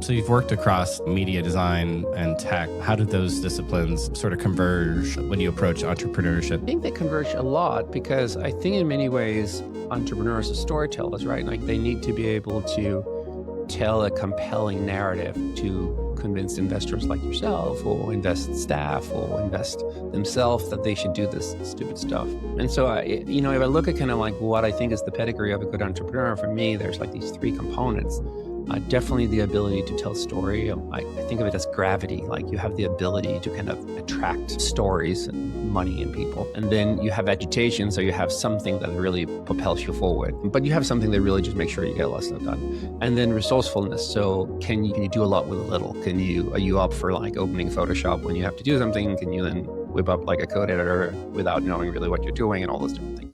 So you've worked across media design and tech. How did those disciplines sort of converge when you approach entrepreneurship? I think they converge a lot because I think in many ways, entrepreneurs are storytellers, right? Like they need to be able to tell a compelling narrative to convince investors like yourself or invest staff or invest themselves that they should do this stupid stuff. And so, if I look at kind of like what I think is the pedigree of a good entrepreneur, for me, there's like these three components. Definitely the ability to tell story. I think of it as gravity, like you have the ability to kind of attract stories and money and people. And then you have agitation, so you have something that really propels you forward. But you have something that really just makes sure you get a lot of stuff done. And then resourcefulness. So can you do a lot with a little? Are you up for like opening Photoshop when you have to do something? Can you then whip up like a code editor without knowing really what you're doing and all those different things?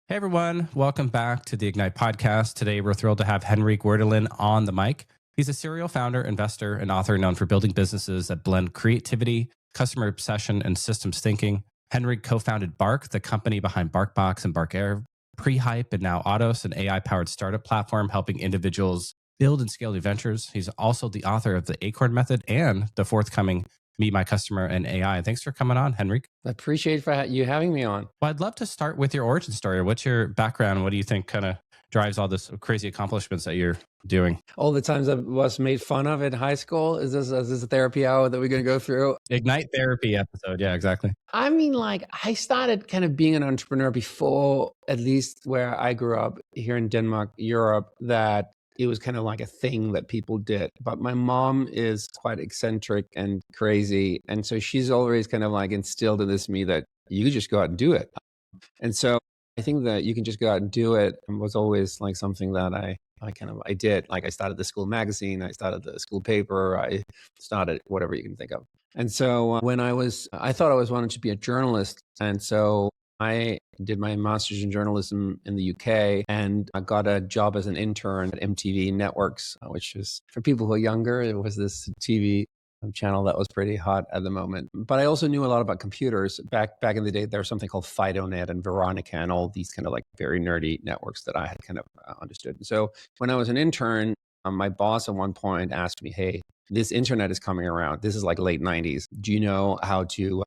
Hey everyone, welcome back to the Ignite podcast. Today we're thrilled to have Henrik Werdelin on the mic. He's a serial founder, investor, and author known for building businesses that blend creativity, customer obsession, and systems thinking. Henrik co-founded Bark, the company behind BarkBox and BarkAir, Prehype, and now Audos, an AI-powered startup platform helping individuals build and scale new ventures. He's also the author of the Acorn method and the forthcoming Meet My Customer and AI. Thanks for coming on, Henrik. I appreciate you having me on. Well, I'd love to start with your origin story. What's your background? What do you think kind of drives all this crazy accomplishments that you're doing? All the times I was made fun of in high school. Is this a therapy hour that we're going to go through? Ignite therapy episode. Yeah, exactly. I mean, like I started kind of being an entrepreneur before, at least where I grew up here in Denmark, Europe, that it was kind of like a thing that people did. But my mom is quite eccentric and crazy. And so she's always kind of like instilled in me that you just go out and do it. And so I think that you can just go out and do it was always like something that I did. Like I started the school magazine, I started the school paper, I started whatever you can think of. And so when I thought I was wanting to be a journalist. And so I did my master's in journalism in the UK and I got a job as an intern at MTV Networks, which is for people who are younger, it was this TV channel that was pretty hot at the moment. But I also knew a lot about computers. Back in the day, there was something called FidoNet and Veronica and all these kind of like very nerdy networks that I had kind of understood. And so when I was an intern, my boss at one point asked me, hey, this internet is coming around. This is like late 90s. Do you know how to,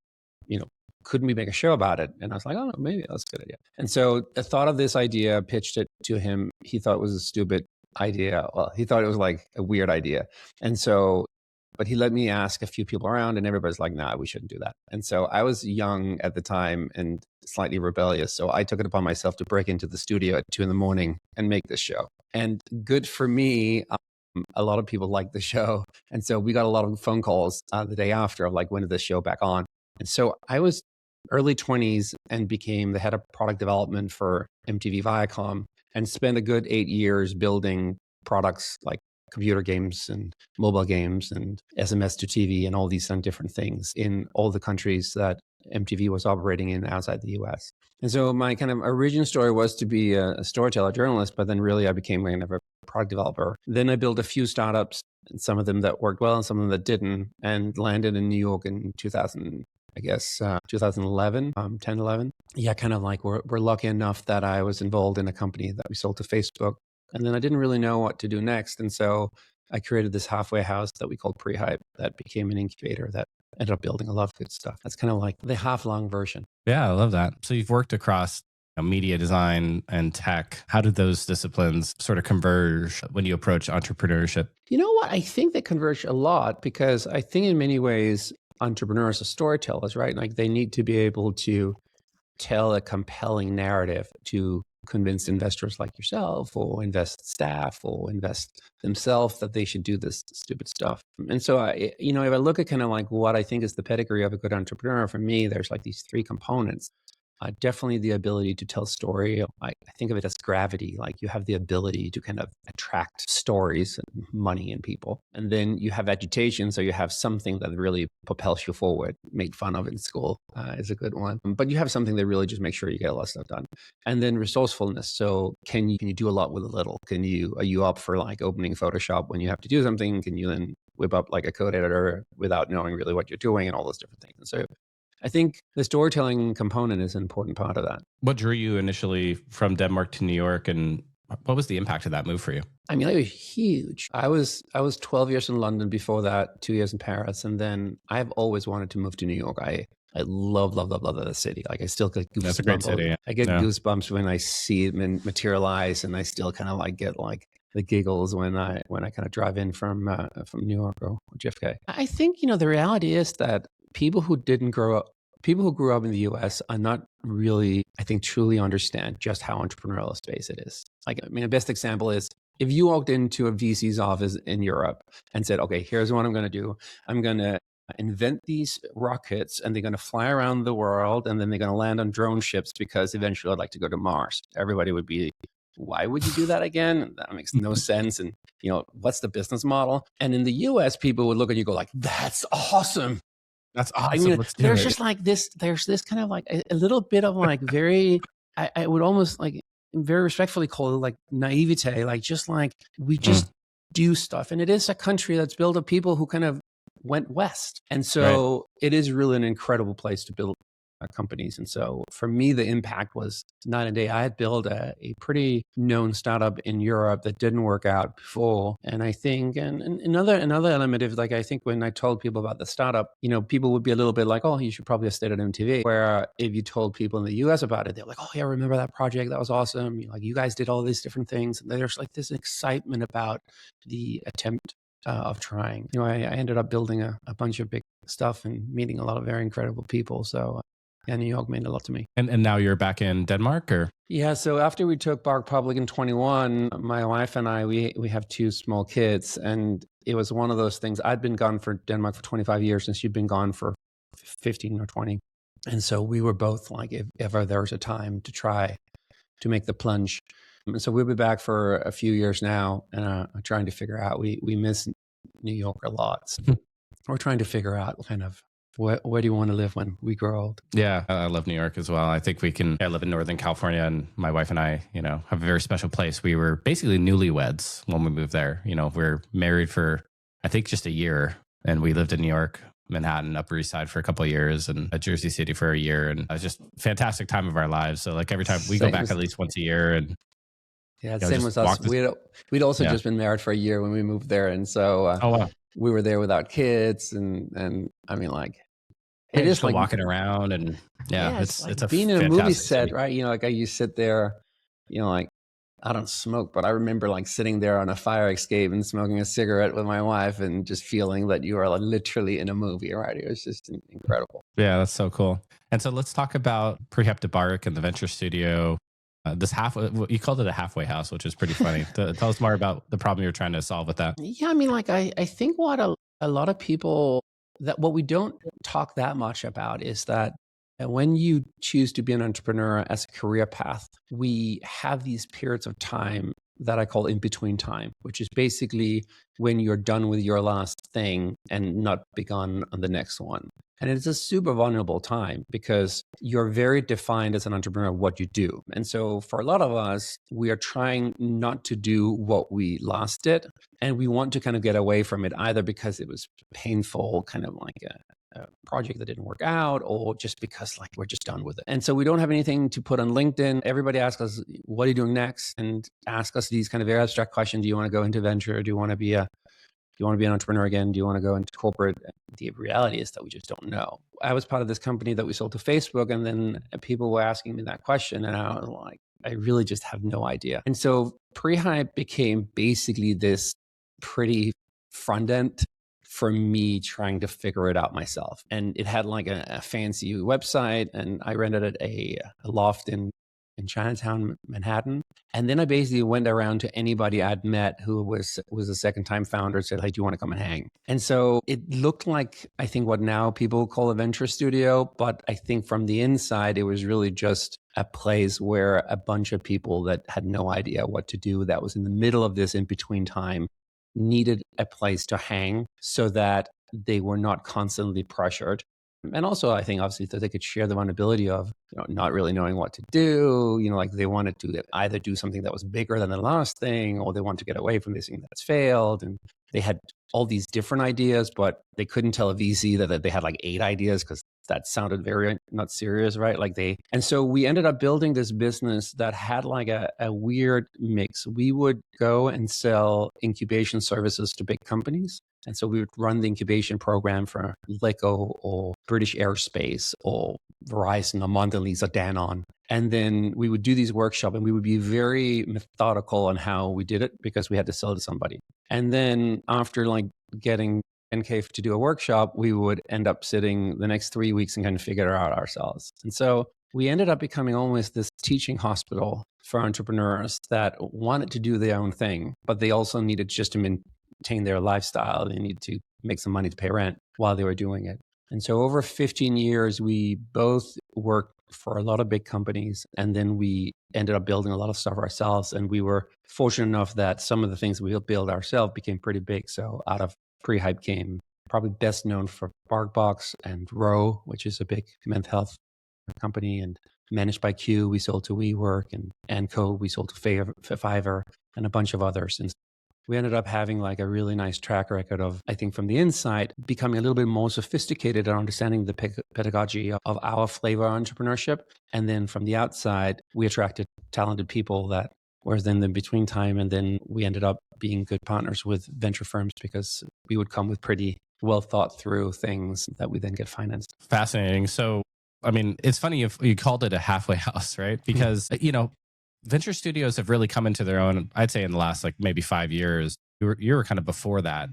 couldn't we make a show about it? And I was like, oh, maybe that's a good idea. And so I thought of this idea, pitched it to him. He thought it was a stupid idea. Well, he thought it was like a weird idea. And so, but he let me ask a few people around and everybody's like, nah, we shouldn't do that. And so I was young at the time and slightly rebellious. So I took it upon myself to break into the studio at 2 a.m. and make this show. And good for me, a lot of people liked the show. And so we got a lot of phone calls the day after of like, when did this show back on? And so I was early 20s and became the head of product development for MTV Viacom and spent a good 8 years building products like computer games and mobile games and SMS to TV and all these different things in all the countries that MTV was operating in outside the US. And so my kind of origin story was to be a storyteller journalist, but then really I became kind of a product developer. Then I built a few startups, and some of them that worked well and some of them that didn't, and landed in New York in 2011, 10, 11. Yeah, kind of like we're lucky enough that I was involved in a company that we sold to Facebook. And then I didn't really know what to do next. And so I created this halfway house that we called Prehype that became an incubator that ended up building a lot of good stuff. That's kind of like the half-long version. Yeah, I love that. So you've worked across media design and tech. How did those disciplines sort of converge when you approach entrepreneurship? You know what? I think they converge a lot because I think in many ways, entrepreneurs are storytellers, right? Like they need to be able to tell a compelling narrative to convince investors like yourself or invest staff or invest themselves that they should do this stupid stuff. And so, if I look at kind of like what I think is the pedigree of a good entrepreneur, for me, there's like these three components. Definitely the ability to tell story. I think of it as gravity. Like you have the ability to kind of attract stories and money and people. And then you have agitation. So you have something that really propels you forward. Made fun of in school is a good one. But you have something that really just makes sure you get a lot of stuff done. And then resourcefulness. So can you do a lot with a little? Are you up for like opening Photoshop when you have to do something? Can you then whip up like a code editor without knowing really what you're doing and all those different things? And so I think the storytelling component is an important part of that. What drew you initially from Denmark to New York, and what was the impact of that move for you? I mean, it was huge. I was 12 years in London before that, 2 years in Paris, and then I've always wanted to move to New York. I love the city. Like I still get goosebumps. That's a great city. Yeah. I get goosebumps when I see it materialize, and I still kind of like get like the giggles when I kind of drive in from New York or JFK. I think the reality is that people who grew up in the US are not really, I think, truly understand just how entrepreneurial a space it is. Like, I mean, the best example is if you walked into a VC's office in Europe and said, okay, here's what I'm going to do. I'm going to invent these rockets and they're going to fly around the world and then they're going to land on drone ships because eventually I'd like to go to Mars. Everybody would be, why would you do that again? That makes no sense. And, what's the business model? And in the US, people would look at you and go like, that's awesome. That's awesome. I mean, there's just like this, there's this kind of like a little bit of like very, I would almost like very respectfully call it like naivete, like just like we just do stuff. And it is a country that's built of people who kind of went west. And so it is really an incredible place to build companies. And so for me, the impact was night and day. I had built a pretty known startup in Europe that didn't work out before. And I think, and another element of like, I think when I told people about the startup, people would be a little bit like, oh, you should probably have stayed at MTV. Where if you told people in the US about it, they're like, oh yeah, I remember that project. That was awesome. Like you guys did all these different things. And there's like this excitement about the attempt of trying. I ended up building a bunch of big stuff and meeting a lot of very incredible people. So yeah, New York meant a lot to me. And now you're back in Denmark, or? Yeah, so after we took Bark public in 21, my wife and I, we have 2 small kids. And it was one of those things. I'd been gone for Denmark for 25 years and she'd been gone for 15 or 20. And so we were both like, if ever there was a time to try to make the plunge. And so we'll be back for a few years now and trying to figure out, we miss New York a lot. So we're trying to figure out kind of, where do you want to live when we grow old? Yeah, I love New York as well. I think I live in Northern California, and my wife and I, have a very special place. We were basically newlyweds when we moved there. We're married for, I think, just a year, and we lived in New York, Manhattan, Upper East Side for a couple of years, and at Jersey City for a year. And it was just a fantastic time of our lives. So like every time we go back at least once a year, and yeah, same with us. We'd also just been married for a year when we moved there, and so we were there without kids, and I mean like. It is like walking around and it's a being in a movie set, right? Like you sit there, like I don't smoke, but I remember like sitting there on a fire escape and smoking a cigarette with my wife and just feeling that you are like literally in a movie, right? It was just incredible. Yeah, that's so cool. And so let's talk about Prehype to Bark and the venture studio. You called it a halfway house, which is pretty funny. Tell us more about the problem you're trying to solve with that. Yeah, I mean, like I think what a lot of people, that what we don't talk that much about is that when you choose to be an entrepreneur as a career path, we have these periods of time that I call in between time, which is basically when you're done with your last thing and not begun on the next one. And it's a super vulnerable time because you're very defined as an entrepreneur what you do. And so for a lot of us, we are trying not to do what we last did. And we want to kind of get away from it either because it was painful, kind of like a project that didn't work out, or just because like we're just done with it. And so we don't have anything to put on LinkedIn. Everybody asks us, what are you doing next? And ask us these kind of very abstract questions. Do you want to go into venture? Do you want to be an entrepreneur again? Do you want to go into corporate? The reality is that we just don't know. I was part of this company that we sold to Facebook, and then people were asking me that question, and I was like, I really just have no idea. And so Prehype became basically this pretty front end for me trying to figure it out myself. And it had like a fancy website, and I rented a loft in in Chinatown, Manhattan. And then I basically went around to anybody I'd met who was a second-time founder, said, hey, do you want to come and hang? And so it looked like, I think, what now people call a venture studio. But I think from the inside, it was really just a place where a bunch of people that had no idea what to do, that was in the middle of this in-between time, needed a place to hang so that they were not constantly pressured. And also, I think, obviously, that they could share the vulnerability of not really knowing what to do. Like they wanted to either do something that was bigger than the last thing, or they wanted to get away from this thing that's failed. And they had all these different ideas, but they couldn't tell a VC that they had like 8 ideas because that sounded very not serious, right? And so we ended up building this business that had like a weird mix. We would go and sell incubation services to big companies. And so we would run the incubation program for Lego or British Aerospace or Verizon or Mondelez or Danone. And then we would do these workshops, and we would be very methodical on how we did it because we had to sell to somebody. And then after like getting NK to do a workshop, we would end up sitting the next 3 weeks and kind of figure it out ourselves. And so we ended up becoming almost this teaching hospital for entrepreneurs that wanted to do their own thing, but they also needed just to maintain their lifestyle. They needed to make some money to pay rent while they were doing it. And so over 15 years, we both worked for a lot of big companies, and then we ended up building a lot of stuff ourselves. And we were fortunate enough that some of the things we built ourselves became pretty big. So out of Prehype came probably best known for BarkBox and Row, which is a big mental health company, and Managed by Q, we sold to WeWork, and Code, we sold to Fiverr, and a bunch of others. And we ended up having like a really nice track record of, I think from the inside, becoming a little bit more sophisticated and understanding the pedagogy of our flavor of entrepreneurship. And then from the outside, we attracted talented people that were then in between time. And then we ended up being good partners with venture firms because we would come with pretty well thought through things that we then get financed. Fascinating. So, I mean, it's funny if you called it a halfway house, right? Because, venture studios have really come into their own, I'd say in the last like maybe 5 years. You were kind of before that.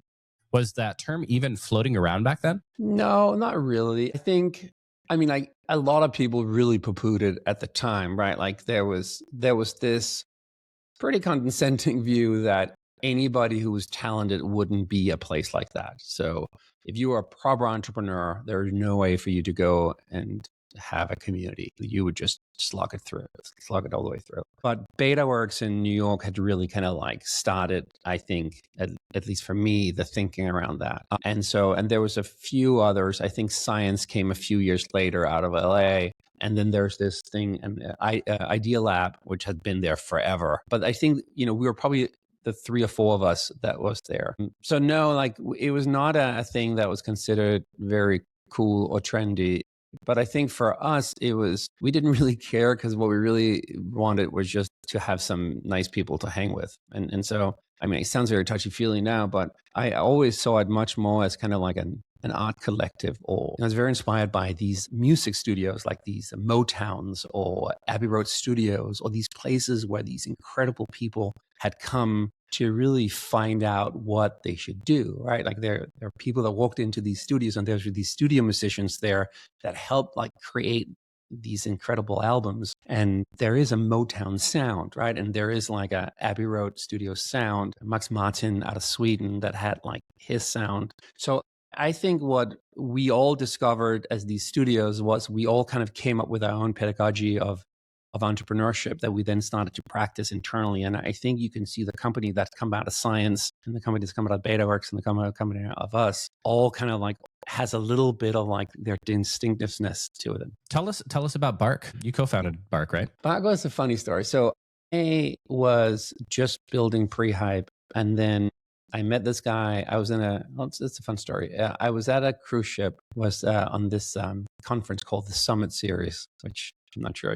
Was that term even floating around back then? No, not really. A lot of people really poo-pooed it at the time, right? Like there was this pretty condescending view that anybody who was talented wouldn't be a place like that. So if you were a proper entrepreneur, there's no way for you to go and have a community. You would just slug it all the way through. But BetaWorks in New York had really kind of like started, I think, at least for me, the thinking around that. And there was a few others. I think Science came a few years later out of LA. And then there's this thing, Idea Lab, which had been there forever. But I think, we were probably the 3 or 4 of us that was there. So no, like it was not a thing that was considered very cool or trendy. But I think for us, we didn't really care because what we really wanted was just to have some nice people to hang with. And so, it sounds very touchy-feely now, but I always saw it much more as kind of like an art collective. Or I was very inspired by these music studios like these Motowns or Abbey Road Studios, or these places where these incredible people had come to really find out what they should do, right? Like there are people that walked into these studios, and there's these studio musicians there that helped like create these incredible albums. And there is a Motown sound, right? And there is like a Abbey Road Studio sound, Max Martin out of Sweden that had like his sound. So I think what we all discovered as these studios was we all kind of came up with our own pedagogy of entrepreneurship that we then started to practice internally. And I think you can see the company that's come out of Science and the company that's come out of BetaWorks and the company of us all kind of like has a little bit of like their distinctiveness to them. Tell us about Bark. You co-founded Bark, right? Bark was a funny story. So I was just building Prehype, and then I met this guy. I was it's a fun story. I was at a cruise ship, was on this conference called the Summit Series, which I'm not sure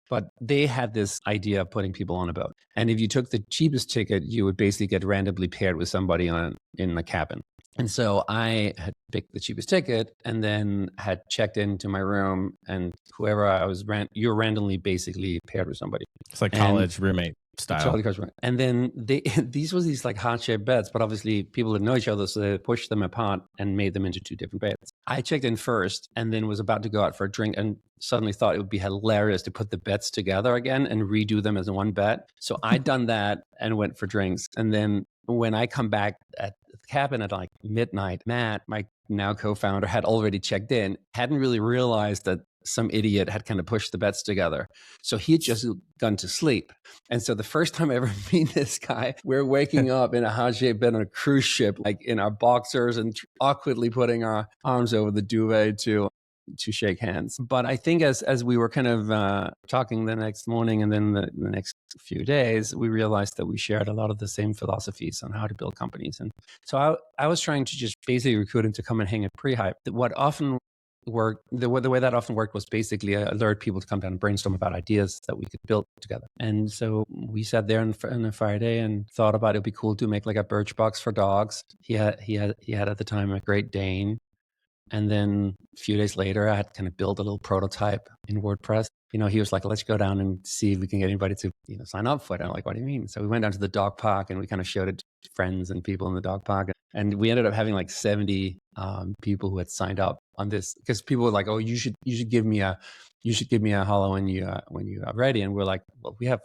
but they had this idea of putting people on a boat. And if you took the cheapest ticket, you would basically get randomly paired with somebody in the cabin. And so I had picked the cheapest ticket and then had checked into my room, and whoever I was, you're randomly basically paired with somebody. It's like college roommate style. Totally correct. And then these were these like heart-shaped beds, but obviously people didn't know each other, so they pushed them apart and made them into two different beds. I checked in first and then was about to go out for a drink and suddenly thought it would be hilarious to put the beds together again and redo them as one bed. So I'd done that and went for drinks. And then when I come back at the cabin at like midnight, Matt, my now co-founder, had already checked in, hadn't really realized that some idiot had kind of pushed the beds together. So he had just gone to sleep. And so the first time I ever meet this guy, we're waking up in a heart-shaped bed on a cruise ship, like in our boxers and awkwardly putting our arms over the duvet to shake hands. But I think as we were kind of talking the next morning and then the next few days, we realized that we shared a lot of the same philosophies on how to build companies. And so I was trying to just basically recruit him to come and hang at Prehype. What often worked, the way that often worked was basically alert people to come down and brainstorm about ideas that we could build together. And so we sat there on a Friday and thought about it'd be cool to make like a BarkBox for dogs. He had at the time a Great Dane. And then a few days later, I had kind of built a little prototype in WordPress. He was like, let's go down and see if we can get anybody to, sign up for it. I'm like, what do you mean? So we went down to the dog park and we kind of showed it to friends and people in the dog park. And we ended up having like 70 people who had signed up on this because people were like, oh, you should give me a holler when you are ready. And we're like, well, we have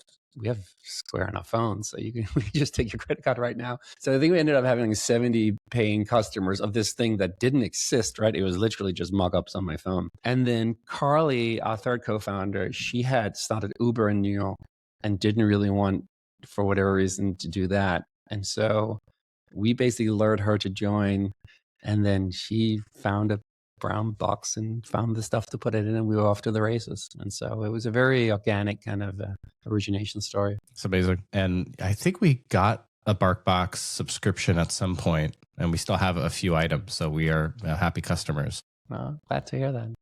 Square on our phones, so we can just take your credit card right now. So I think we ended up having 70 paying customers of this thing that didn't exist, right? It was literally just mock-ups on my phone. And then Carly, our third co-founder, she had started Uber in New York and didn't really want, for whatever reason, to do that. And so we basically lured her to join, and then she found a brown box and found the stuff to put it in, and we were off to the races. And so it was a very organic kind of origination story. It's amazing. And I think we got a BarkBox subscription at some point, and we still have a few items. So we are happy customers. Glad to hear that.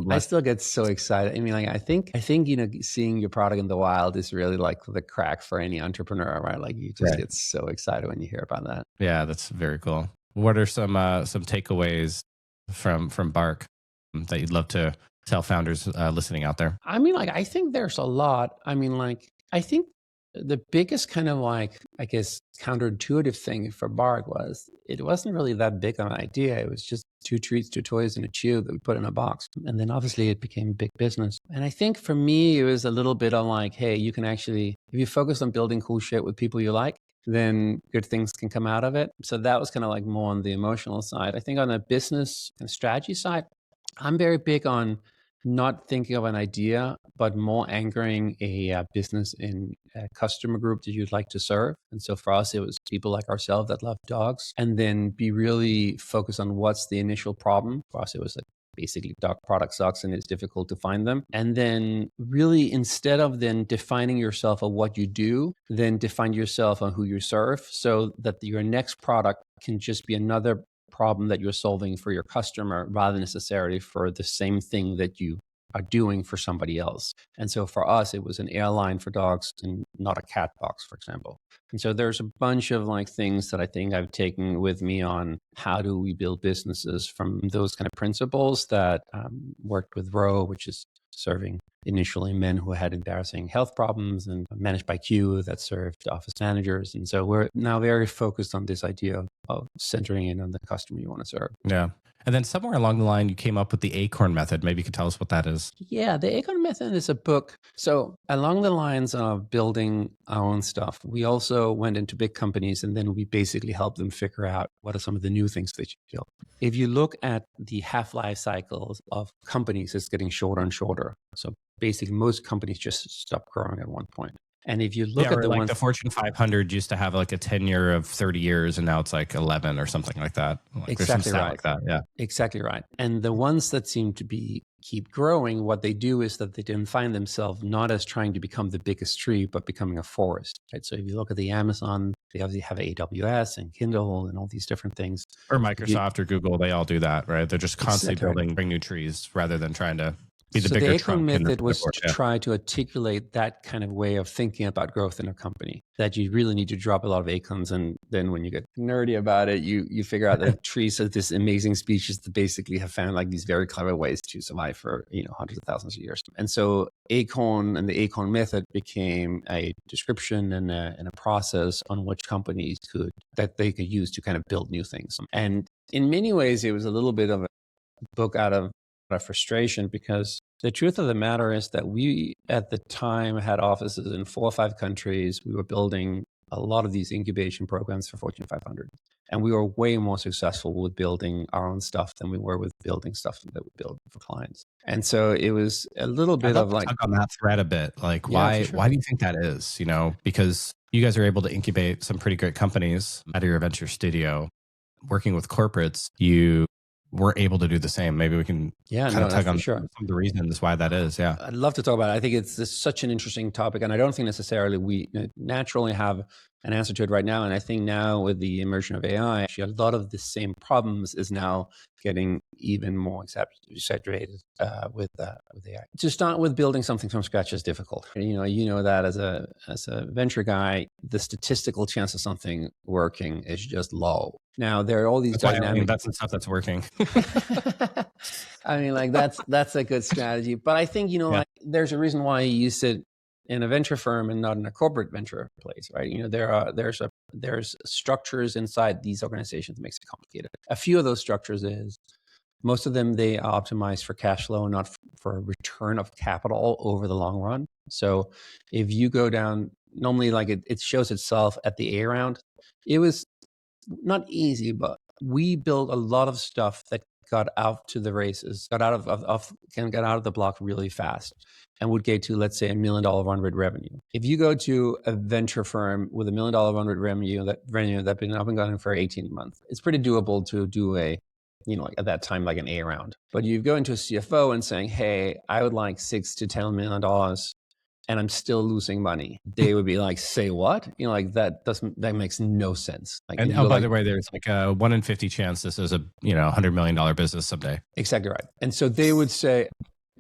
I still get so excited. I mean, like I think seeing your product in the wild is really like the crack for any entrepreneur, right? Like you just get so excited when you hear about that. Yeah, that's very cool. What are some takeaways from Bark that you'd love to tell founders listening out there? I mean, like I think there's a lot. I mean, like I think the biggest kind of like, I guess, counterintuitive thing for Bark was it wasn't really that big of an idea. It was just 2 treats, 2 toys, and a chew that we put in a box. And then obviously it became big business. And I think for me, it was a little bit of like, hey, you can actually, if you focus on building cool shit with people you like, then good things can come out of it. So that was kind of like more on the emotional side. I think on the business and strategy side, I'm very big on not thinking of an idea, but more anchoring a business in a customer group that you'd like to serve. And so for us, it was people like ourselves that love dogs, and then be really focused on what's the initial problem. For us, it was like basically dog product sucks and it's difficult to find them. And then really, instead of then defining yourself on what you do, then define yourself on who you serve, so that your next product can just be another problem that you're solving for your customer rather necessarily for the same thing that you are doing for somebody else. And so for us, it was an airline for dogs and not a cat box, for example. And so there's a bunch of like things that I think I've taken with me on how do we build businesses from those kind of principles that worked with Row, which is serving initially men who had embarrassing health problems, and Managed by Q that served office managers. And so we're now very focused on this idea of centering in on the customer you want to serve. Yeah. And then somewhere along the line, you came up with the Acorn method. Maybe you could tell us what that is. Yeah, the Acorn method is a book. So along the lines of building our own stuff, we also went into big companies and then we basically helped them figure out what are some of the new things they should build. If you look at the half-life cycles of companies, it's getting shorter and shorter. So basically most companies just stop growing at one point. And if you look at the like ones, the Fortune 500 used to have like a tenure of 30 years, and now it's like 11 or something like that. Like exactly right. Like that. Yeah, exactly right. And the ones that seem to keep growing, what they do is that they define themselves not as trying to become the biggest tree, but becoming a forest. Right. So if you look at the Amazon, they obviously have AWS and Kindle and all these different things. Or Microsoft or Google, they all do that, right? They're just constantly building new trees rather than trying to be the So bigger the Acorn trunk. method was to try to articulate that kind of way of thinking about growth in a company, that you really need to drop a lot of acorns. And then when you get nerdy about it, you figure out that trees are this amazing species that basically have found like these very clever ways to survive for, hundreds of thousands of years. And so Acorn and the Acorn method became a description and a process on which companies that they could use to kind of build new things. And in many ways, it was a little bit of a book out of frustration, because the truth of the matter is that we at the time had offices in 4 or 5 countries. We were building a lot of these incubation programs for Fortune 500, and we were way more successful with building our own stuff than we were with building stuff that we build for clients. And so it was a little bit of like, tug on that thread a bit, like why do you think that is? Because you guys are able to incubate some pretty great companies out of your venture studio. Working with corporates, you were able to do the same. Maybe we can tug on some of the reasons why that is. Yeah. I'd love to talk about it. I think it's such an interesting topic, and I don't think necessarily we naturally have an answer to it right now. And I think now with the immersion of AI, actually a lot of the same problems is now getting even more saturated with AI. To start with, building something from scratch is difficult. You know that as a venture guy, the statistical chance of something working is just low. Now there are all these dynamic. That's the stuff that's working. I mean, like that's a good strategy, but I think like there's a reason why you sit in a venture firm and not in a corporate venture place, right? There's structures inside these organizations that makes it complicated. A few of those structures is most of them, they are optimized for cash flow, not for return of capital over the long run. So if you go down, normally like it shows itself at the A round. It was not easy, but we built a lot of stuff that got out to the races, got out of the block really fast, and would get to, let's say, $1 million run rate revenue. If you go to a venture firm with $1 million run rate revenue that's been up and going for 18 months, it's pretty doable to do a, at that time, like an A round. But you go into a CFO and saying, hey, I would like $6 to $10 million, and I'm still losing money. They would be like, say what? That makes no sense. Like, and by the way, there's like a 1 in 50 chance this is a $100 million business someday. Exactly right. And so they would say,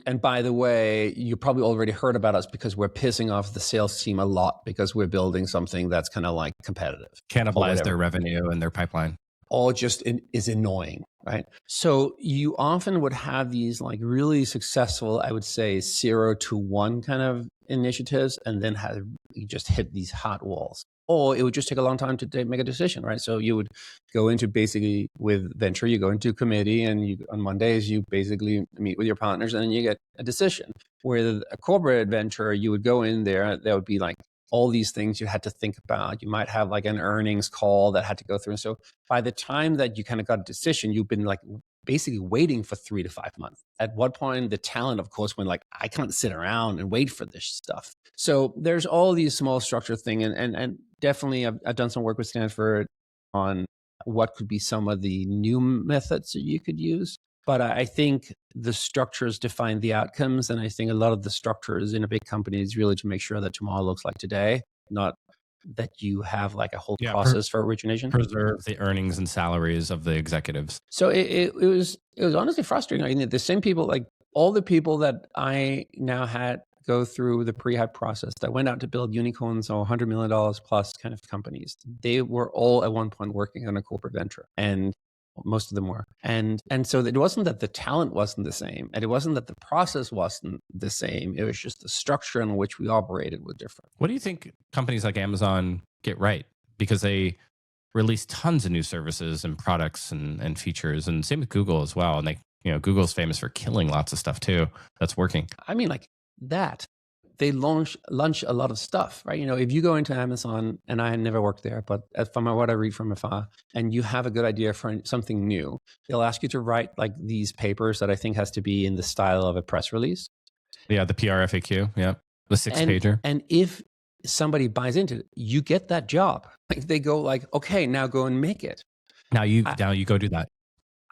and by the way, you probably already heard about us because we're pissing off the sales team a lot because we're building something that's kind of like competitive. Cannibalize their revenue and their pipeline. All just is annoying, right? So you often would have these like really successful, I would say 0 to 1 kind of initiatives, and then you just hit these hot walls. Or it would just take a long time to make a decision, right? So you would go into basically with venture, you go into a committee, and on Mondays, you basically meet with your partners and then you get a decision. With a corporate venture, you would go in there would be like all these things you had to think about. You might have like an earnings call that had to go through. And so by the time that you kind of got a decision, you've been like basically waiting for 3 to 5 months. At what point the talent, of course, went like, I can't sit around and wait for this stuff. So there's all these small structure thing. And definitely I've done some work with Stanford on what could be some of the new methods that you could use. But I think the structures define the outcomes. And I think a lot of the structures in a big company is really to make sure that tomorrow looks like today, not that you have like a whole process for origination. Preserve the earnings and salaries of the executives. So it was honestly frustrating. I mean, the same people, like all the people that I now had go through the Prehype process that went out to build unicorns or $100 million plus kind of companies, they were all at one point working on a corporate venture. And most of them were. And so it wasn't that the talent wasn't the same, and it wasn't that the process wasn't the same. It was just the structure in which we operated was different. What do you think companies like Amazon get right? Because they release tons of new services and products and features, and same with Google as well. And Google's famous for killing lots of stuff too that's working. I mean, like that. They launch a lot of stuff, right? If you go into Amazon, and I had never worked there, but from what I read from afar, and you have a good idea for something new, they'll ask you to write like these papers that I think has to be in the style of a press release. Yeah, the PR FAQ. Yeah, the 6-pager. And if somebody buys into it, you get that job. Like they go like, okay, now go and make it. Now you go do that.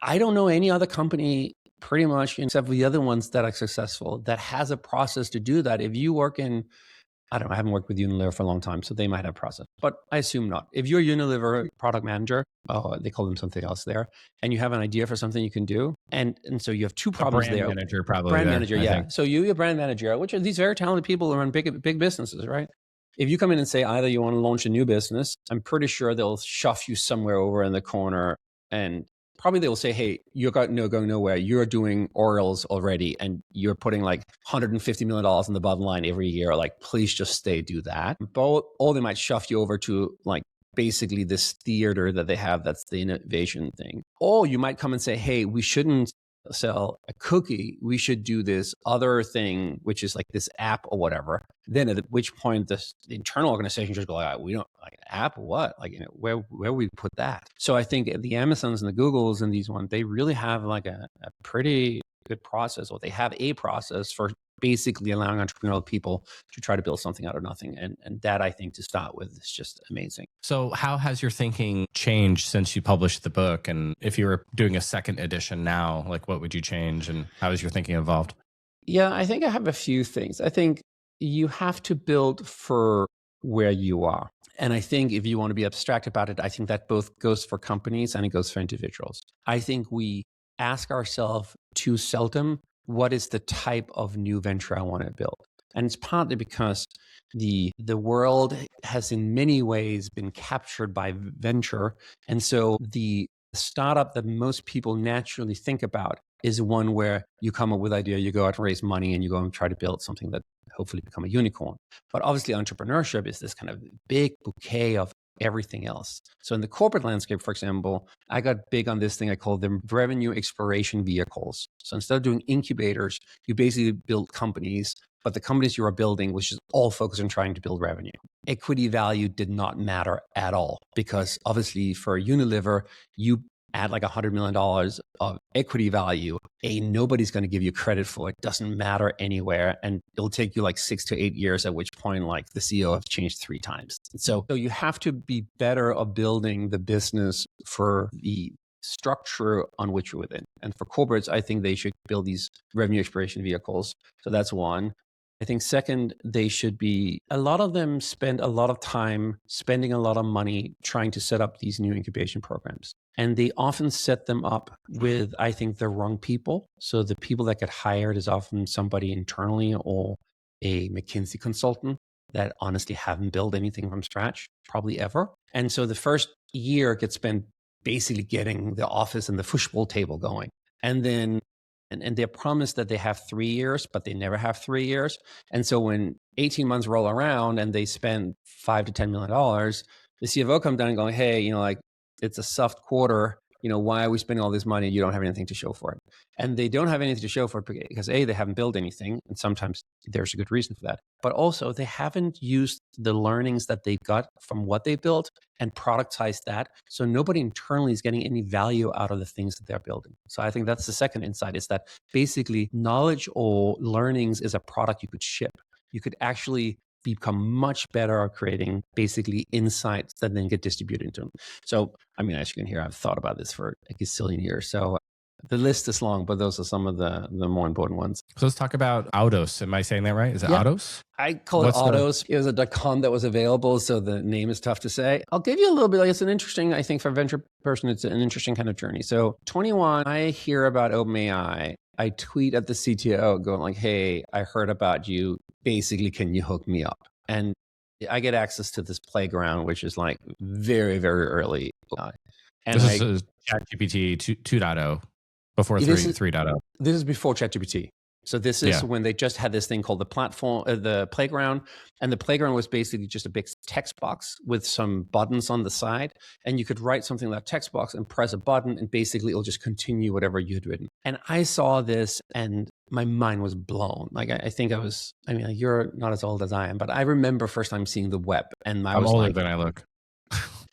I don't know any other company, pretty much, except for the other ones that are successful, that has a process to do that. If you work in I don't know, I haven't worked with Unilever for a long time, so they might have a process, but I assume not. If you're a Unilever product manager, they call them something else there, and you have an idea for something you can do, and so you have two problems brand there. Manager probably brand there, manager, I yeah. think. So you're a brand manager, which are these very talented people who run big businesses, right? If you come in and say either you want to launch a new business, I'm pretty sure they'll shove you somewhere over in the corner, and probably they will say, hey, you're going nowhere. You're doing orals already, and you're putting like $150 million in the bottom line every year. Like, please just stay, do that. Or they might shove you over to like basically this theater that they have that's the innovation thing. Or you might come and say, hey, we shouldn't sell a cookie. We should do this other thing, which is like this app or whatever. Then at which point the internal organization just go, like, we don't like an app, what? Like, you know, where we put that? So I think the Amazons and the Googles and these ones, they really have like a pretty good process, or they have a process for basically allowing entrepreneurial people to try to build something out of nothing. And that, I think, to start with, is just amazing. So how has your thinking changed since you published the book? And if you were doing a second edition now, like what would you change, and how has your thinking evolved? Yeah, I think I have a few things. I think you have to build for where you are. And I think if you want to be abstract about it, I think that both goes for companies and it goes for individuals. I think we ask ourselves too seldom, what is the type of new venture I want to build? And it's partly because the world has in many ways been captured by venture. And so the startup that most people naturally think about is one where you come up with an idea, you go out and raise money, and you go and try to build something that hopefully become a unicorn. But obviously entrepreneurship is this kind of big bouquet of everything else. So in the corporate landscape, for example, I got big on this thing I call them revenue exploration vehicles. So instead of doing incubators, you basically build companies, but the companies you are building was just all focused on trying to build revenue. Equity value did not matter at all, because obviously for Unilever, you add like $100 million of equity value, nobody's going to give you credit for it. Doesn't matter anywhere. And it'll take you like 6 to 8 years, at which point like the CEO has changed 3 times. So you have to be better at building the business for the structure on which you're within. And for corporates, I think they should build these revenue exploration vehicles. So that's one. I think second, they should be, a lot of them spend a lot of time spending a lot of money trying to set up these new incubation programs. And they often set them up with, I think, the wrong people. So the people that get hired is often somebody internally or a McKinsey consultant that honestly haven't built anything from scratch, probably ever. And so the first year gets spent basically getting the office and the fishbowl table going. And then and they're promised that they have 3 years, but they never have 3 years. And so when 18 months roll around and they spend $5 to $10 million, the CFO comes down and going, hey, you know, like, it's a soft quarter. You know, why are we spending all this money? You don't have anything to show for it. And they don't have anything to show for it because A, they haven't built anything. And sometimes there's a good reason for that. But also they haven't used the learnings that they got from what they built and productized that. So nobody internally is getting any value out of the things that they're building. So I think that's the second insight, is that basically knowledge or learnings is a product you could ship. You could actually become much better at creating basically insights that then get distributed into them. So, I mean, as you can hear, I've thought about this for a gazillion years. So the list is long, but those are some of the more important ones. So let's talk about Audos. Am I saying that right? Is it Audos? I call it Audos. It was a .com that was available, so the name is tough to say. I'll give you a little bit. Like, it's an interesting, I think for a venture person, it's an interesting kind of journey. So 21, I hear about OpenAI. I tweet at the CTO going like, hey, I heard about you. Basically, can you hook me up? And I get access to this playground, which is like very, very early. And this is ChatGPT 2.0 before 3.0. This is before ChatGPT. So this is when they just had this thing called the platform, the playground. And the playground was basically just a big text box with some buttons on the side. And you could write something in that text box and press a button, and basically it'll just continue whatever you had written. And I saw this and my mind was blown. Like, I think like, you're not as old as I am, but I remember first time seeing the web. And I'm older than I look.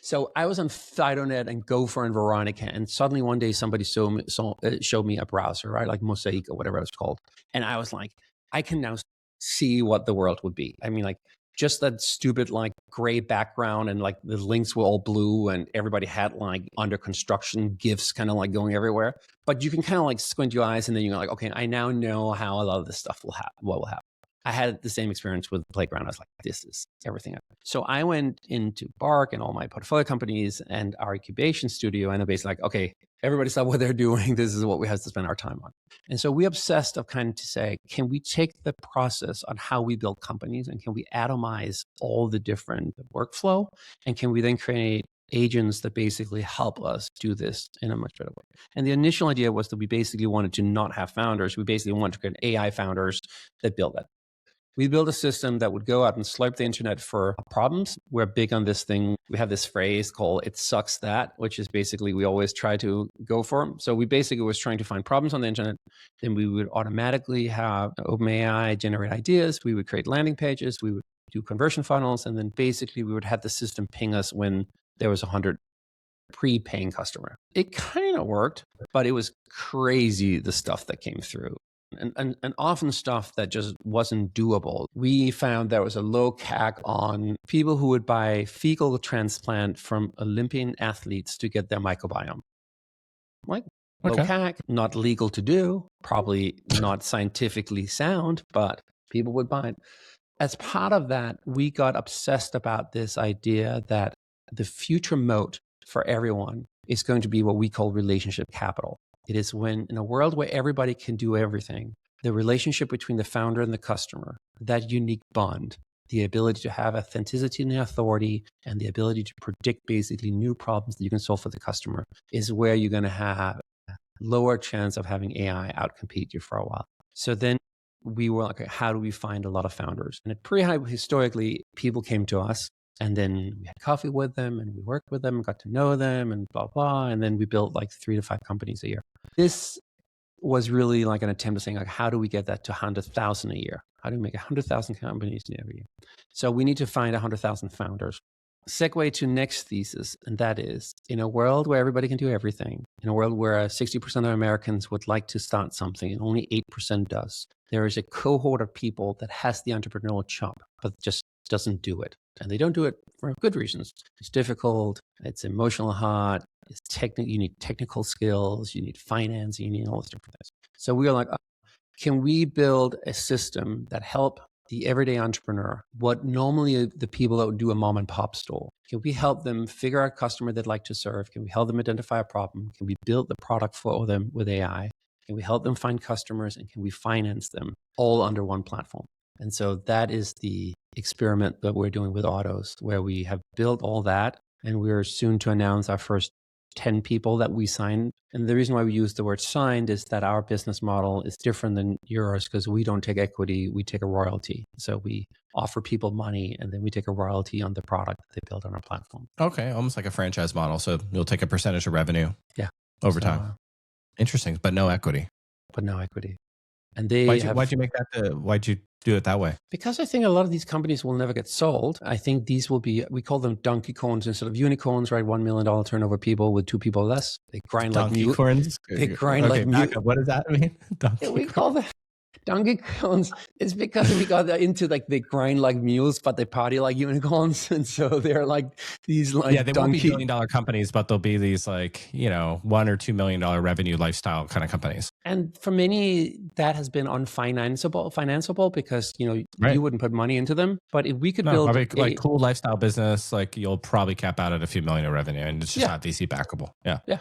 So I was on Fidonet and Gopher and Veronica, and suddenly one day somebody showed me a browser, right? Like Mosaic or whatever it was called. And I was like, I can now see what the world would be. I mean, like, just that stupid like gray background, and like the links were all blue, and everybody had like under construction GIFs kind of like going everywhere. But you can kind of like squint your eyes, and then you're like, okay, I now know how a lot of this stuff will happen. What will happen? I had the same experience with Playground. I was like, this is everything. So I went into Bark and all my portfolio companies and our incubation studio, and I'm basically like, okay, everybody stop what they're doing. This is what we have to spend our time on. And so we obsessed of kind of to say, can we take the process on how we build companies and can we atomize all the different workflow? And can we then create agents that basically help us do this in a much better way? And the initial idea was that we basically wanted to not have founders. We basically wanted to create AI founders that build that. We built a system that would go out and swipe the internet for problems. We're big on this thing. We have this phrase called "it sucks that," which is basically we always try to go for them. So we basically was trying to find problems on the internet. Then we would automatically have OpenAI generate ideas. We would create landing pages. We would do conversion funnels. And then basically we would have the system ping us when there was 100 pre-paying customer. It kind of worked, but it was crazy the stuff that came through. And often stuff that just wasn't doable. We found there was a low CAC on people who would buy fecal transplant from Olympian athletes to get their microbiome. Like, low CAC, not legal to do, probably not scientifically sound, but people would buy it. As part of that, we got obsessed about this idea that the future moat for everyone is going to be what we call relationship capital. It is when, in a world where everybody can do everything, the relationship between the founder and the customer, that unique bond, the ability to have authenticity and authority, and the ability to predict basically new problems that you can solve for the customer, is where you're going to have a lower chance of having AI outcompete you for a while. So then we were like, okay, how do we find a lot of founders? And at Prehype, historically, people came to us. And then we had coffee with them and we worked with them and got to know them and blah, blah. And then we built like 3 to 5 companies a year. This was really like an attempt at saying, like, how do we get that to 100,000 a year? How do we make 100,000 companies every year? So we need to find 100,000 founders. Segue to next thesis, and that is, in a world where everybody can do everything, in a world where 60% of Americans would like to start something and only 8% does, there is a cohort of people that has the entrepreneurial chop, but just doesn't do it. And they don't do it for good reasons. It's difficult, it's emotional hard, it's you need technical skills, you need finance, you need all these different things. So we were like, can we build a system that help the everyday entrepreneur, what normally the people that would do a mom and pop store, can we help them figure out a customer they'd like to serve? Can we help them identify a problem? Can we build the product for them with AI? Can we help them find customers? And can we finance them all under one platform? And so that is the experiment that we're doing with Audos, where we have built all that. And we're soon to announce our first 10 people that we signed. And the reason why we use the word signed is that our business model is different than yours because we don't take equity, we take a royalty. So we offer people money and then we take a royalty on the product that they build on our platform. Okay, almost like a franchise model. So you'll take a percentage of revenue over time. Interesting, but no equity. But no equity. And why'd you make that? Why'd you do it that way? Because I think a lot of these companies will never get sold. I think these will be, we call them Donkeycorns instead of unicorns, right? $1 million turnover people with 2 people less. They grind like mules. Donkeycorns? They grind like mules. What does that mean? We call them Donkeycorns. It's because we got into like, they grind like mules, but they party like unicorns. And so they're like these like they won't be $1 billion companies, but they'll be these like, $1 or $2 million revenue lifestyle kind of companies. And for many, that has been financeable because, you wouldn't put money into them. But if we could build like cool lifestyle business, like you'll probably cap out at a few million in revenue and it's just not VC backable. Yeah.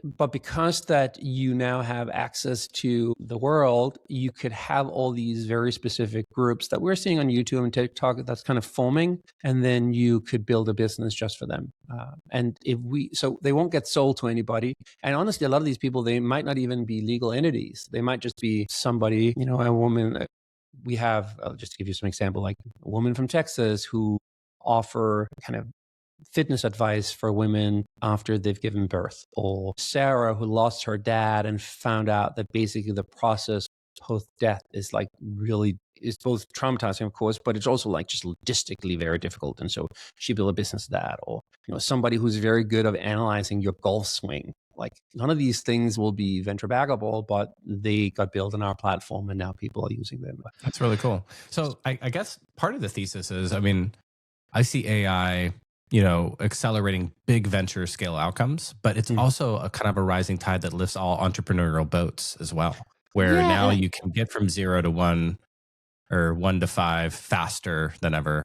But because that you now have access to the world, you could have all these very specific groups that we're seeing on YouTube and TikTok that's kind of forming, and then you could build a business just for them. So they won't get sold to anybody. And honestly, a lot of these people, they might not even be legal entities. They might just be somebody, a woman. We have, just to give you some example, like a woman from Texas who offer kind of fitness advice for women after they've given birth, or Sarah who lost her dad and found out that basically the process post-death is like really, is both traumatizing, of course, but it's also like just logistically very difficult. And so she built a business of that, or somebody who's very good at analyzing your golf swing. Like none of these things will be venture backable, but they got built on our platform and now people are using them. That's really cool. So I guess part of the thesis is, I see AI accelerating big venture scale outcomes, but it's also a kind of a rising tide that lifts all entrepreneurial boats as well, where now you can get from 0 to 1 or 1 to 5 faster than ever,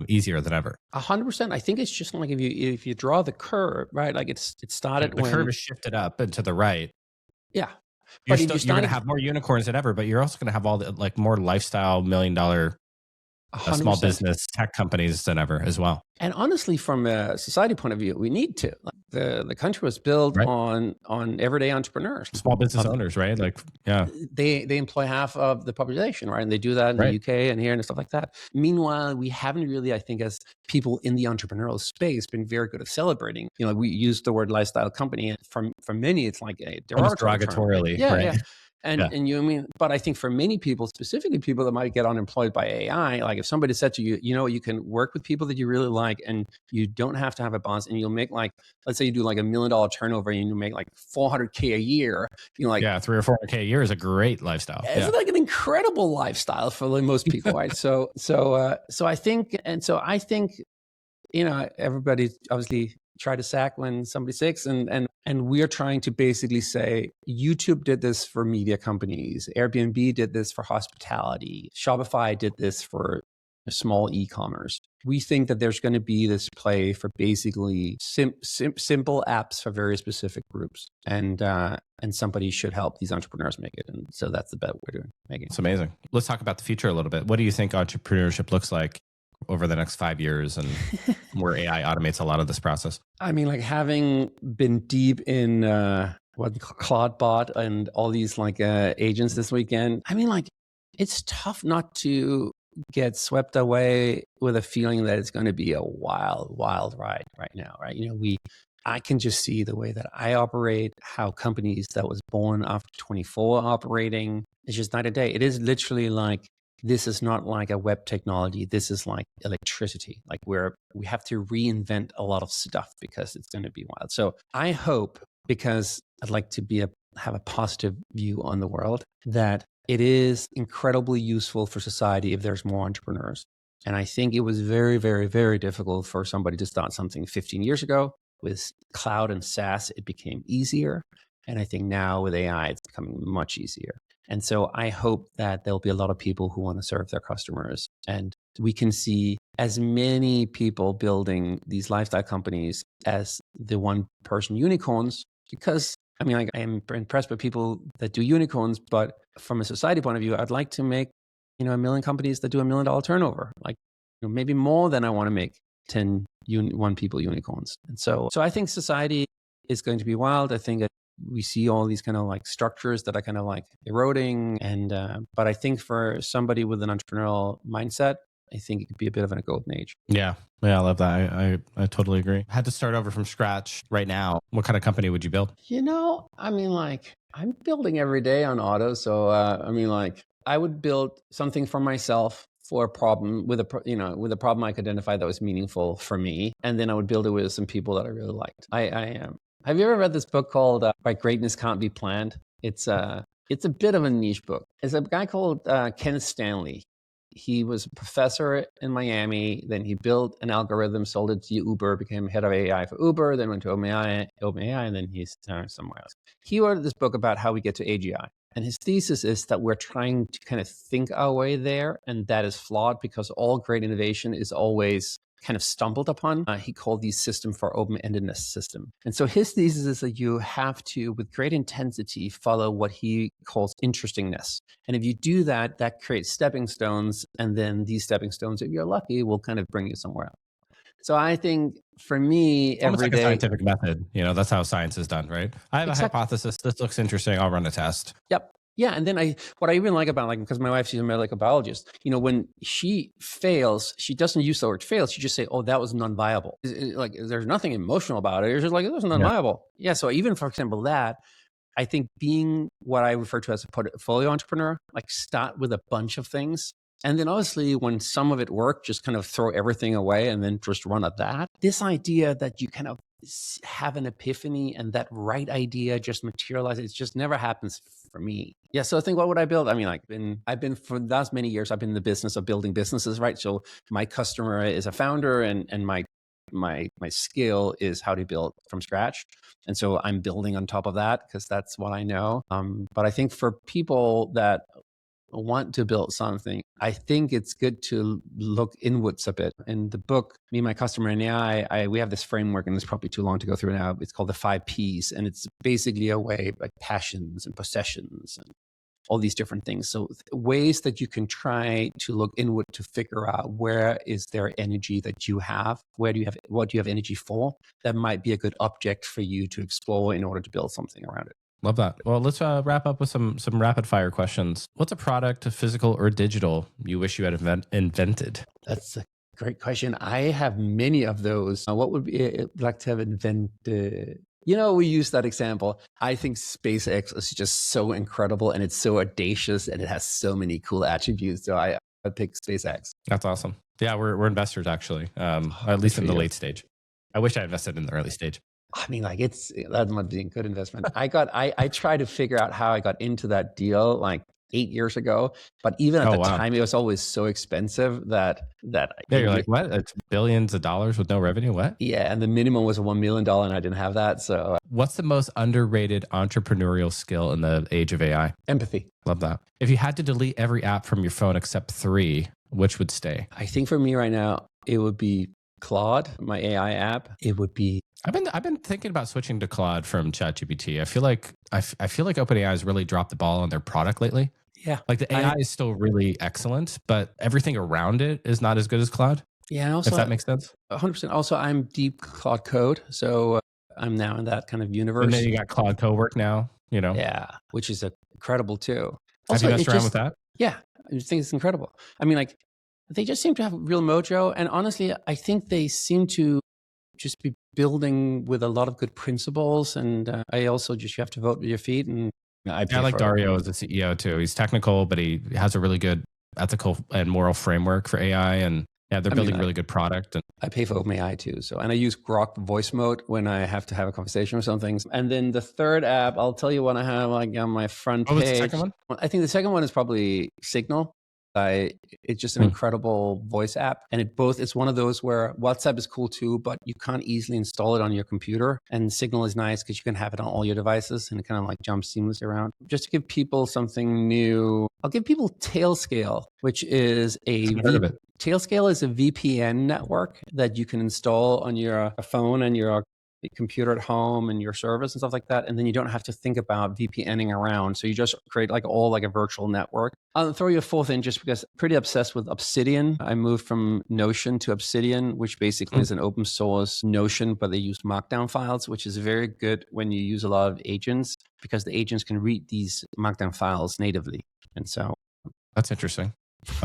easier than ever? 100%. I think it's just like if you draw the curve, right? Like it started The when curve is shifted up and to the right. yeah. You're But if you still, you're going to started have more unicorns than ever, but you're also going to have all the like more lifestyle $1 million small 100%. business tech companies than ever as well. And honestly, from a society point of view, we need to. Like the country was built Right. on everyday entrepreneurs, Small business owners, right? Like, yeah. They employ half of the population, right? And they do that in the UK and here and stuff like that. Meanwhile, we haven't really, I think, as people in the entrepreneurial space, been very good at celebrating. You know, we use the word lifestyle company, and for many, it's like a derogatorily, term. Yeah, right? yeah. And you mean, but I think for many people, specifically people that might get unemployed by AI, like if somebody said to you, you know, you can work with people that you really like and you don't have to have a boss and you'll make like, let's say you do like $1 million turnover and you make like 400K a year, you know, like, yeah, 3 or 4K a year is a great lifestyle. It's like an incredible lifestyle for like most people, right? So I think, you know, everybody obviously try to sack when somebody's sick, and we're trying to basically say YouTube did this for media companies, Airbnb did this for hospitality, Shopify did this for small e-commerce. We think that there's going to be this play for basically simple apps for very specific groups, and somebody should help these entrepreneurs make it. And so that's the bet we're doing. It's amazing. Let's talk about the future a little bit. What do you think entrepreneurship looks like over the next 5 years, and where AI automates a lot of this process? I mean, like having been deep in Cloudbot and all these like agents this weekend, I mean, like it's tough not to get swept away with a feeling that it's going to be a wild, wild ride right now, right? You know, I can just see the way that I operate, how companies that was born after 24 operating. It's just night and day. It is literally like, this is not like a web technology. This is like electricity. Like we have to reinvent a lot of stuff because it's going to be wild. So I hope, because I'd like to have a positive view on the world, that it is incredibly useful for society if there's more entrepreneurs. And I think it was very, very, very difficult for somebody to start something 15 years ago. With cloud and SaaS, it became easier. And I think now with AI, it's becoming much easier. And so I hope that there'll be a lot of people who want to serve their customers. And we can see as many people building these lifestyle companies as the one-person unicorns, because I mean, like, I am impressed by people that do unicorns, but from a society point of view, I'd like to make, you know, 1 million companies that do $1 million turnover, like, you know, maybe more than I want to make 10 one-people unicorns. And so I think society is going to be wild. I think we see all these kind of like structures that are kind of like eroding. And, but I think for somebody with an entrepreneurial mindset, I think it could be a bit of a golden age. Yeah. Yeah, I love that. I totally agree. Had to start over from scratch right now. What kind of company would you build? You know, I mean, like, I'm building every day on Audos. So, I mean, like, I would build something for myself for a problem with a problem I could identify that was meaningful for me. And then I would build it with some people that I really liked. Have you ever read this book called Why Greatness Can't Be Planned? It's a bit of a niche book. It's a guy called Kenneth Stanley. He was a professor in Miami. Then he built an algorithm, sold it to Uber, became head of AI for Uber, then went to OpenAI, and then he's somewhere else. He wrote this book about how we get to AGI. And his thesis is that we're trying to kind of think our way there, and that is flawed because all great innovation is always kind of stumbled upon. He called these system for open-endedness system. And so his thesis is that you have to, with great intensity, follow what he calls interestingness. And if you do that, that creates stepping stones. And then these stepping stones, if you're lucky, will kind of bring you somewhere else. So I think for me, every day, a scientific method, you know, that's how science is done, right? I have a hypothesis. This looks interesting. I'll run a test. Yep. Yeah. And then what I even like about, like, because my wife, she's a medical biologist, you know, when she fails, she doesn't use the word fail. She just say, oh, that was non-viable. Like, there's nothing emotional about it. It's just like, it was non-viable. Yeah. So even, for example, that, I think being what I refer to as a portfolio entrepreneur, like start with a bunch of things. And then obviously when some of it worked, just kind of throw everything away and then just run at that. This idea that you kind of have an epiphany and that right idea just materializes, it just never happens for me. Yeah. So I think, what would I build? I mean, like, I've been for the last many years, I've been in the business of building businesses, right? So my customer is a founder, and my skill is how to build from scratch. And so I'm building on top of that because that's what I know. But I think for people that want to build something, I think it's good to look inwards a bit. In the book, Me, My Customer, and AI, we have this framework, and it's probably too long to go through now. It's called the 5 Ps, and it's basically a way like passions and possessions and all these different things. So ways that you can try to look inward to figure out where is there energy that you have, what do you have energy for? That might be a good object for you to explore in order to build something around it. Love that. Well, let's wrap up with some rapid fire questions. What's a product, physical or digital, you wish you had invented? That's a great question. I have many of those. What would be like to have invented? We use that example. I think SpaceX is just so incredible, and it's so audacious, and it has so many cool attributes. So I pick SpaceX. That's awesome. Yeah, we're investors actually, at least in the late stage. I wish I invested in the early stage. I mean, like that might be a good investment. I tried to figure out how I got into that deal like 8 years ago, but even at the time, it was always so expensive that you're like, what? It's billions of dollars with no revenue. What? Yeah, and the minimum was $1 million, and I didn't have that. So, what's the most underrated entrepreneurial skill in the age of AI? Empathy. Love that. If you had to delete every app from your phone except 3, which would stay? I think for me right now, it would be Claude, my AI app. It would be. I've been thinking about switching to Claude from ChatGPT. I feel like OpenAI has really dropped the ball on their product lately. Yeah, like the AI is still really excellent, but everything around it is not as good as Claude. Yeah, and also, if that makes sense. 100%. Also, I'm deep Claude Code, so I'm now in that kind of universe. And then you got Claude Cowork now. Yeah, which is incredible too. Also, have you messed around with that? Yeah, I just think it's incredible. I mean, like they just seem to have real mojo, and honestly, I think they seem to just be building with a lot of good principles. And I also you have to vote with your feet. And I like Dario as a CEO too. He's technical, but he has a really good ethical and moral framework for AI. And they're building a really good product. And I pay for OpenAI too. So, and I use Grok voice mode when I have to have a conversation or something. And then the third app, I'll tell you what I have like on my front page. What was the second one? I think the second one is probably Signal. It's just an incredible voice app, and it's one of those where WhatsApp is cool too, but you can't easily install it on your computer. And Signal is nice because you can have it on all your devices, and it kind of like jumps seamlessly around. Just to give people something new, I'll give people Tailscale, which is Tailscale is a VPN network that you can install on your phone and your computer at home and your service and stuff like that. And then you don't have to think about VPNing around. So you just create like a virtual network. I'll throw you a fourth in just because I'm pretty obsessed with Obsidian. I moved from Notion to Obsidian, which basically is an open source Notion, but they use Markdown files, which is very good when you use a lot of agents because the agents can read these Markdown files natively. And so that's interesting.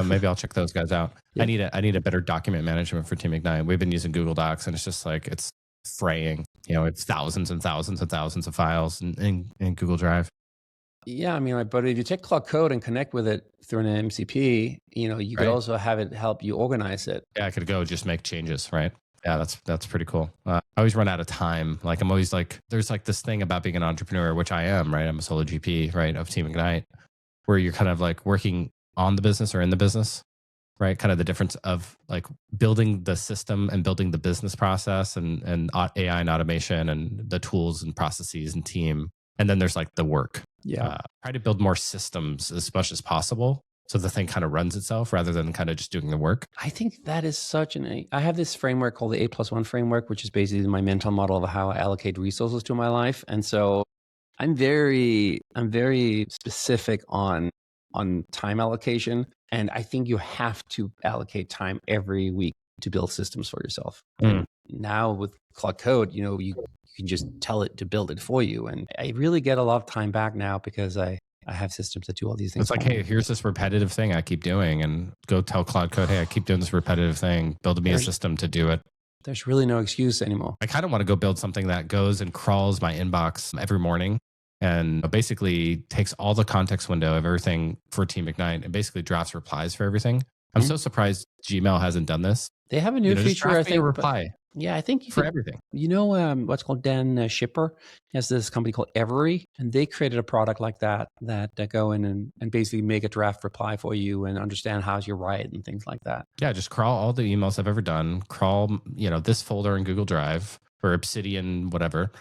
Maybe I'll check those guys out. Yeah. I need a better document management for Team Ignite. We've been using Google Docs, and it's just like it's fraying. It's thousands and thousands and thousands of files in Google Drive. Yeah, I mean, but if you take Claude Code and connect with it through an MCP, you could also have it help you organize it. Yeah, I could go just make changes, right? Yeah, that's pretty cool. I always run out of time. Like I'm always like, there's like this thing about being an entrepreneur, which I am, right? I'm a solo GP, right, of Team Ignite, where you're kind of like working on the business or in the business, right? Kind of the difference of like building the system and building the business process and AI and automation and the tools and processes and team. And then there's like the work. Yeah. Try to build more systems as much as possible so the thing kind of runs itself rather than kind of just doing the work. I think that is I have this framework called the 8+1 framework, which is basically my mental model of how I allocate resources to my life. And so I'm very specific on time allocation. And I think you have to allocate time every week to build systems for yourself. Now with Claude Code, you can just tell it to build it for you. And I really get a lot of time back now because I have systems that do all these things. It's like, hey, here's this repetitive thing I keep doing, and go tell Claude Code, hey, I keep doing this repetitive thing. Build me a system to do it. There's really no excuse anymore. I kind of want to go build something that goes and crawls my inbox every morning and basically takes all the context window of everything for Team Ignite and basically drafts replies for everything. I'm so surprised Gmail hasn't done this. They have a new feature, I think. A reply. Yeah, I think for everything. What's called Dan Shipper has this company called Every, and they created a product like that go in and basically make a draft reply for you and understand how's your write and things like that. Yeah, just crawl all the emails I've ever done, crawl, this folder in Google Drive or Obsidian, whatever,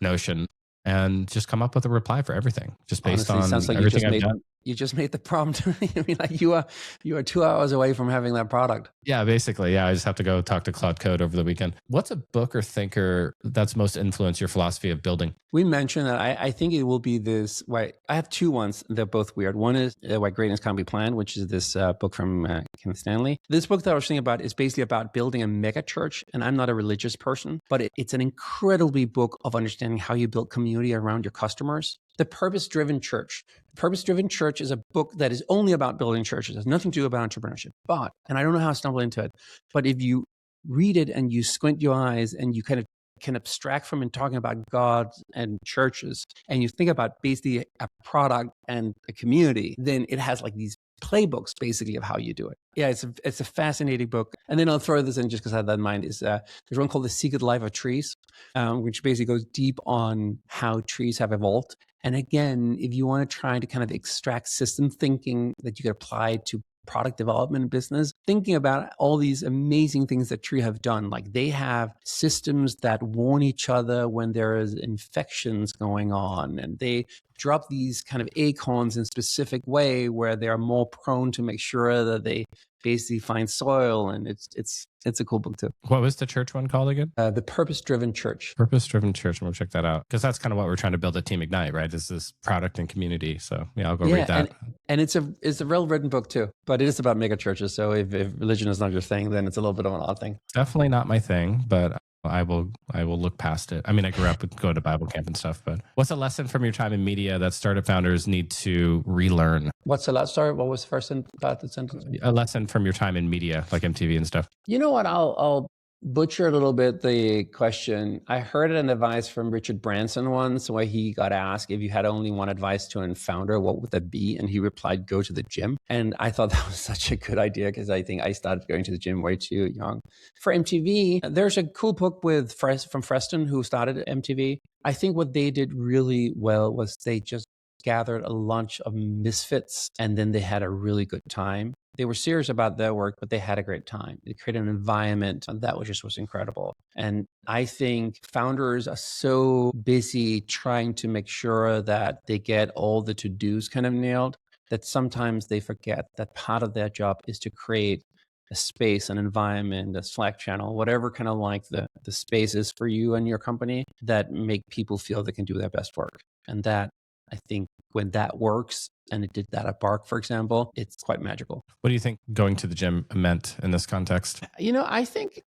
Notion, and just come up with a reply for everything, just based on sounds like everything you just I've done. you just made the prompt. I mean, like you are 2 hours away from having that product. Yeah, basically. Yeah, I just have to go talk to Claude Code over the weekend. What's a book or thinker that's most influenced your philosophy of building? We mentioned that I think it will be this. Why I have two ones. They're both weird. One is Why Greatness Can't Be Planned, which is this book from Kenneth Stanley. This book that I was thinking about is basically about building a mega church. And I'm not a religious person, but it's an incredibly book of understanding how you build community around your customers. The Purpose-Driven Church. The Purpose-Driven Church is a book that is only about building churches. It has nothing to do about entrepreneurship. But, and I don't know how I stumbled into it, but if you read it and you squint your eyes and you kind of can abstract from and talking about God and churches, and you think about basically a product and a community, then it has like these playbooks basically of how you do it. Yeah, it's a fascinating book. And then I'll throw this in just because I had that in mind is there's one called The Secret Life of Trees, which basically goes deep on how trees have evolved. And again, if you want to try to kind of extract system thinking that you could apply to product development business, thinking about all these amazing things that Tree have done. Like they have systems that warn each other when there is infections going on, and they drop these kind of acorns in a specific way where they are more prone to make sure that they basically find soil. And it's a cool book too. What was the church one called again? The Purpose-Driven Church. Purpose-Driven Church. I'm going to check that out because that's kind of what we're trying to build at Team Ignite, right? Is this product and community. So yeah, I'll go read that. And it's a well-written book too, but it is about mega churches. So if religion is not your thing, then it's a little bit of an odd thing. Definitely not my thing, but I will look past it. I mean, I grew up with going to Bible camp and stuff, but what's a lesson from your time in media that startup founders need to relearn? What's the last story? What was the first part of the sentence? A lesson from your time in media, like MTV and stuff. You know what? I'll butcher a little bit the question. I heard an advice from Richard Branson once where he got asked if you had only one advice to a founder, what would that be? And he replied, go to the gym. And I thought that was such a good idea because I think I started going to the gym way too young. For MTV, there's a cool book from Freston who started MTV. I think what they did really well was they just gathered a bunch of misfits and then they had a really good time. They were serious about their work, but they had a great time. They created an environment that was incredible. And I think founders are so busy trying to make sure that they get all the to-dos kind of nailed that sometimes they forget that part of their job is to create a space, an environment, a Slack channel, whatever kind of like the space is for you and your company that make people feel they can do their best work. And that, I think, when that works, and it did that at Bark, for example, it's quite magical. What do you think going to the gym meant in this context? You know, I think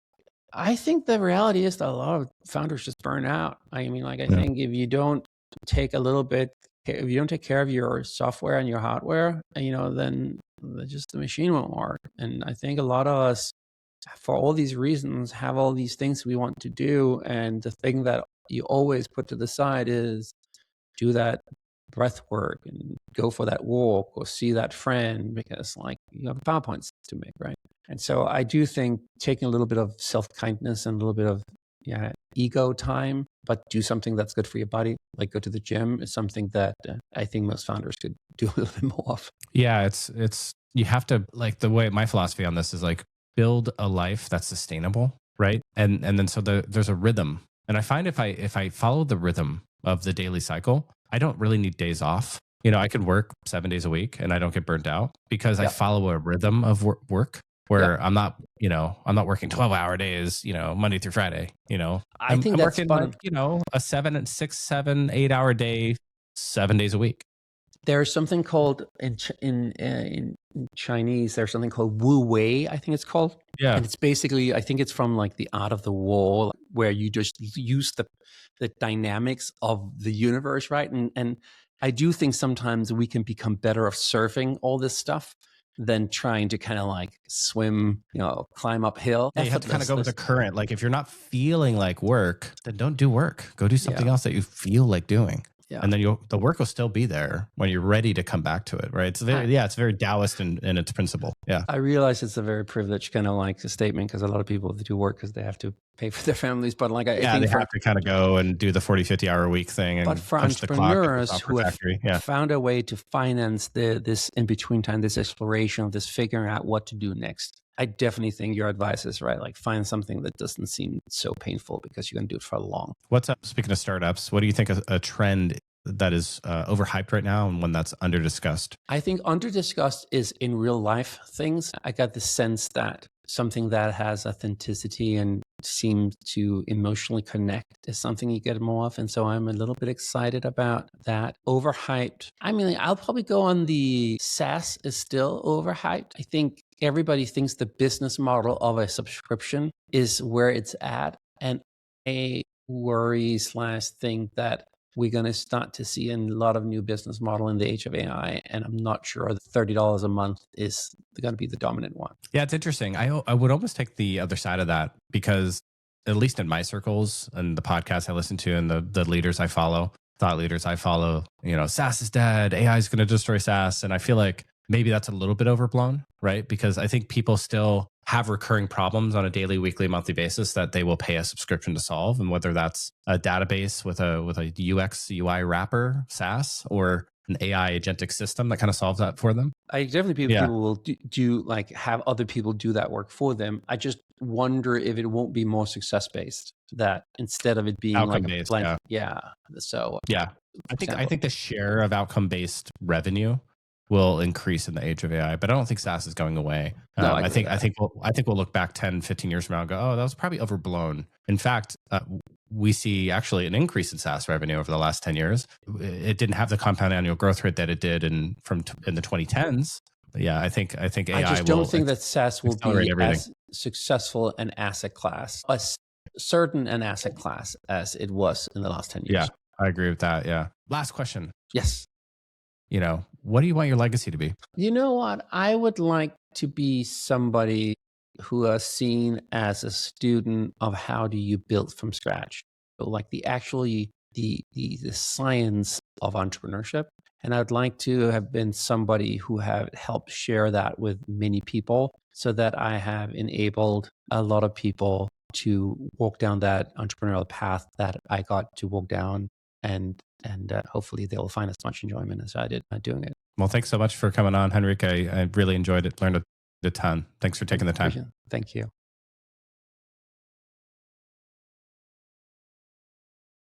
the reality is that a lot of founders just burn out. I mean, like, I think if you don't take care of your software and your hardware, you know, then just the machine won't work. And I think a lot of us, for all these reasons, have all these things we want to do. And the thing that you always put to the side is do that breath work and go for that walk or see that friend because like you have PowerPoints to make, right? And so I do think taking a little bit of self-kindness and a little bit of ego time, but do something that's good for your body, like go to the gym, is something that I think most founders could do a little bit more of. Yeah, it's you have to, like, the way my philosophy on this is like build a life that's sustainable, right? And then so there's a rhythm. And I find if I follow the rhythm of the daily cycle, I don't really need days off. You know, I could work 7 days a week and I don't get burnt out because I follow a rhythm of work where I'm not working 12-hour days, you know, Monday through Friday, you know. I'm that's working fun. Like, you know, a 6, 7, 8-hour day, 7 days a week. There's something called in Chinese, there's something called Wu Wei, I think it's called. Yeah. And it's basically, I think it's from like the Art of the War, where you just use the dynamics of the universe, right? And I do think sometimes we can become better of surfing all this stuff than trying to kind of like swim, you know, climb uphill. Yeah, you have to kind of go with the current. Like if you're not feeling like work, then don't do work. Go do something else that you feel like doing. Yeah. And then the work will still be there when you're ready to come back to it, right? It's very Taoist in its principle. Yeah. I realize it's a very privileged kind of like a statement because a lot of people do work because they have to pay for their families. But like, I think they have to kind of go and do the 40, 50 hour week thing. But for entrepreneurs who have found a way to finance this in between time, this exploration of this figuring out what to do next, I definitely think your advice is right. Like find something that doesn't seem so painful because you can do it for long. What's up? Speaking of startups, what do you think a trend that is overhyped right now and one that's under discussed? I think under discussed is in real life things. I got the sense that something that has authenticity and seems to emotionally connect is something you get more of. And so I'm a little bit excited about that. Overhyped. I mean, I'll probably go on the SaaS is still overhyped. I think everybody thinks the business model of a subscription is where it's at. And a worry / think that we're going to start to see a lot of new business model in the age of AI. And I'm not sure that $30 a month is going to be the dominant one. Yeah, it's interesting. I would almost take the other side of that because at least in my circles and the podcasts I listen to and the leaders I follow, thought leaders I follow, SaaS is dead. AI is going to destroy SaaS. And I feel like maybe that's a little bit overblown, right? Because I think people still have recurring problems on a daily, weekly, monthly basis that they will pay a subscription to solve. And whether that's a database with a UX, UI wrapper, SaaS, or an AI agentic system that kind of solves that for them. I definitely people will do like have other people do that work for them. I just wonder if it won't be more success based, that instead of it being outcome like based, a blend. Yeah. So I think the share of outcome based revenue will increase in the age of AI, but I don't think SaaS is going away. No, I think we'll look back 10, 15 years from now and go, oh, that was probably overblown. In fact, we see actually an increase in SaaS revenue over the last 10 years. It didn't have the compound annual growth rate that it did in the 2010s. But yeah, I think AI. I just don't think that SaaS will be everything. as successful an asset class, as certain an asset class as it was in the last 10 years. Yeah, I agree with that. Yeah. Last question. Yes. What do you want your legacy to be? You know what? I would like to be somebody who is seen as a student of how do you build from scratch. So like the science of entrepreneurship. And I'd like to have been somebody who have helped share that with many people so that I have enabled a lot of people to walk down that entrepreneurial path that I got to walk down, and hopefully they'll find as much enjoyment as I did doing it. Well, thanks so much for coming on, Henrik. I really enjoyed it, learned a ton. Thanks for taking the time. Thank you.